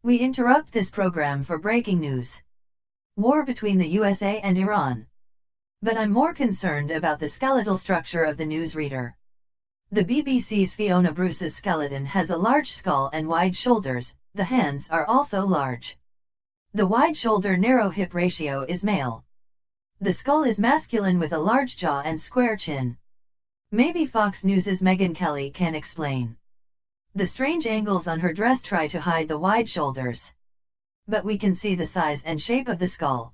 We interrupt this program for breaking news. War between the USA and Iran. But I'm more concerned about the skeletal structure of the newsreader. The BBC's Fiona Bruce's skeleton has a large skull and wide shoulders. The hands are also large. The wide shoulder-narrow hip ratio is male. The skull is masculine with a large jaw and square chin. Maybe Fox News's Megyn Kelly can explain. The strange angles on her dress try to hide the wide shoulders. But we can see the size and shape of the skull.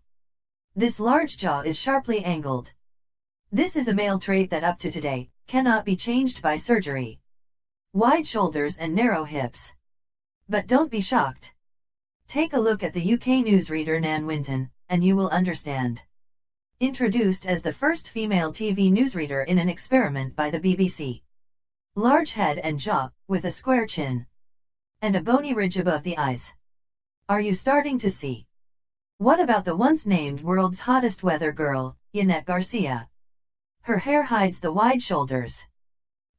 This large jaw is sharply angled. This is a male trait that up to today cannot be changed by surgery. Wide shoulders and narrow hips. But don't be shocked. Take a look at the UK newsreader Nan Winton, and you will understand. Introduced as the first female TV newsreader in an experiment by the BBC. Large head and jaw, with a square chin. And a bony ridge above the eyes. Are you starting to see? What about the once named world's hottest weather girl, Yanette Garcia? Her hair hides the wide shoulders.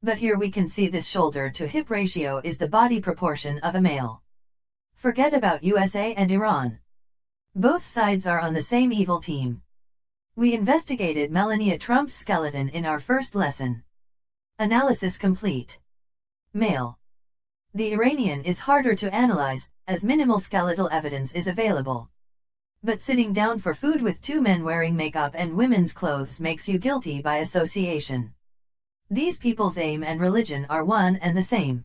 But here we can see this shoulder-to-hip ratio is the body proportion of a male. Forget about USA and Iran. Both sides are on the same evil team. We investigated Melania Trump's skeleton in our first lesson. Analysis complete. Male. The Iranian is harder to analyze, as minimal skeletal evidence is available. But sitting down for food with two men wearing makeup and women's clothes makes you guilty by association. These people's aim and religion are one and the same.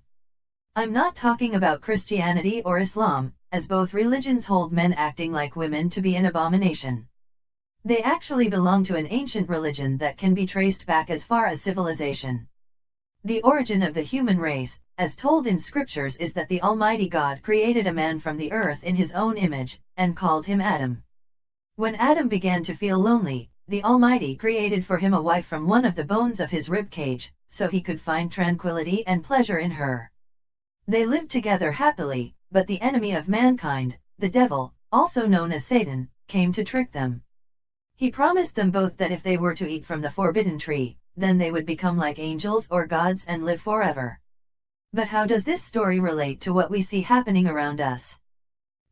I'm not talking about Christianity or Islam, as both religions hold men acting like women to be an abomination. They actually belong to an ancient religion that can be traced back as far as civilization. The origin of the human race, as told in scriptures, is that the Almighty God created a man from the earth in his own image, and called him Adam. When Adam began to feel lonely, the Almighty created for him a wife from one of the bones of his rib cage, so he could find tranquility and pleasure in her. They lived together happily, but the enemy of mankind, the devil, also known as Satan, came to trick them. He promised them both that if they were to eat from the forbidden tree, then they would become like angels or gods and live forever. But how does this story relate to what we see happening around us?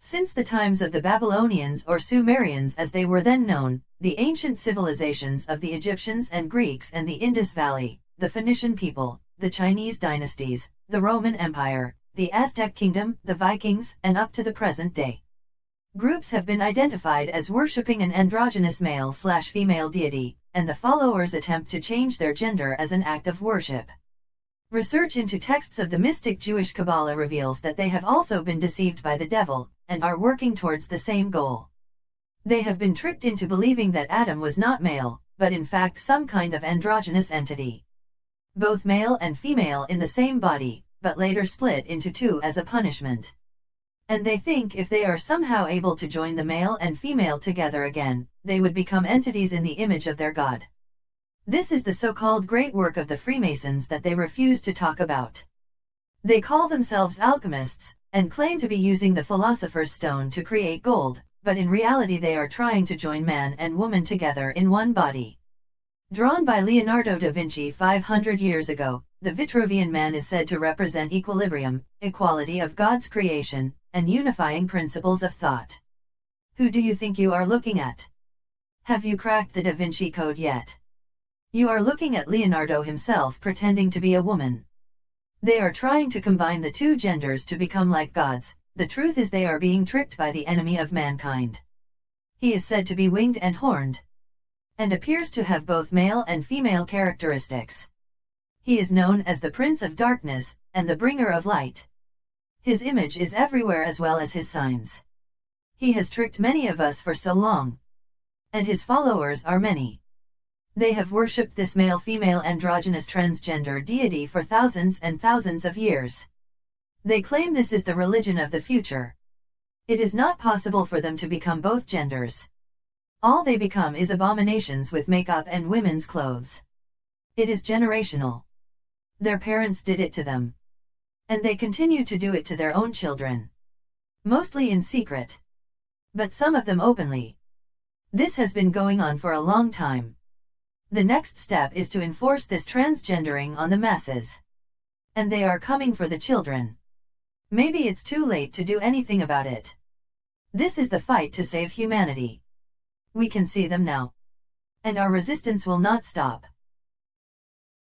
Since the times of the Babylonians or Sumerians as they were then known, the ancient civilizations of the Egyptians and Greeks and the Indus Valley, the Phoenician people, the Chinese dynasties, the Roman Empire, the Aztec kingdom, the Vikings, and up to the present day. Groups have been identified as worshipping an androgynous male/female deity, and the followers attempt to change their gender as an act of worship. Research into texts of the mystic Jewish Kabbalah reveals that they have also been deceived by the devil, and are working towards the same goal. They have been tricked into believing that Adam was not male, but in fact some kind of androgynous entity. Both male and female in the same body, but later split into two as a punishment. And they think if they are somehow able to join the male and female together again, they would become entities in the image of their God. This is the so-called great work of the Freemasons that they refuse to talk about. They call themselves alchemists, and claim to be using the Philosopher's Stone to create gold, but in reality they are trying to join man and woman together in one body. Drawn by Leonardo da Vinci 500 years ago, the Vitruvian Man is said to represent equilibrium, equality of God's creation, and unifying principles of thought. Who do you think you are looking at? Have you cracked the Da Vinci Code yet? You are looking at Leonardo himself pretending to be a woman. They are trying to combine the two genders to become like gods. The truth is they are being tricked by the enemy of mankind. He is said to be winged and horned, and appears to have both male and female characteristics. He is known as the Prince of Darkness, and the Bringer of Light. His image is everywhere as well as his signs. He has tricked many of us for so long. And his followers are many. They have worshipped this male-female androgynous transgender deity for thousands and thousands of years. They claim this is the religion of the future. It is not possible for them to become both genders. All they become is abominations with makeup and women's clothes. It is generational. Their parents did it to them. And they continue to do it to their own children. Mostly in secret. But some of them openly. This has been going on for a long time. The next step is to enforce this transgendering on the masses. And they are coming for the children. Maybe it's too late to do anything about it. This is the fight to save humanity. We can see them now. And our resistance will not stop.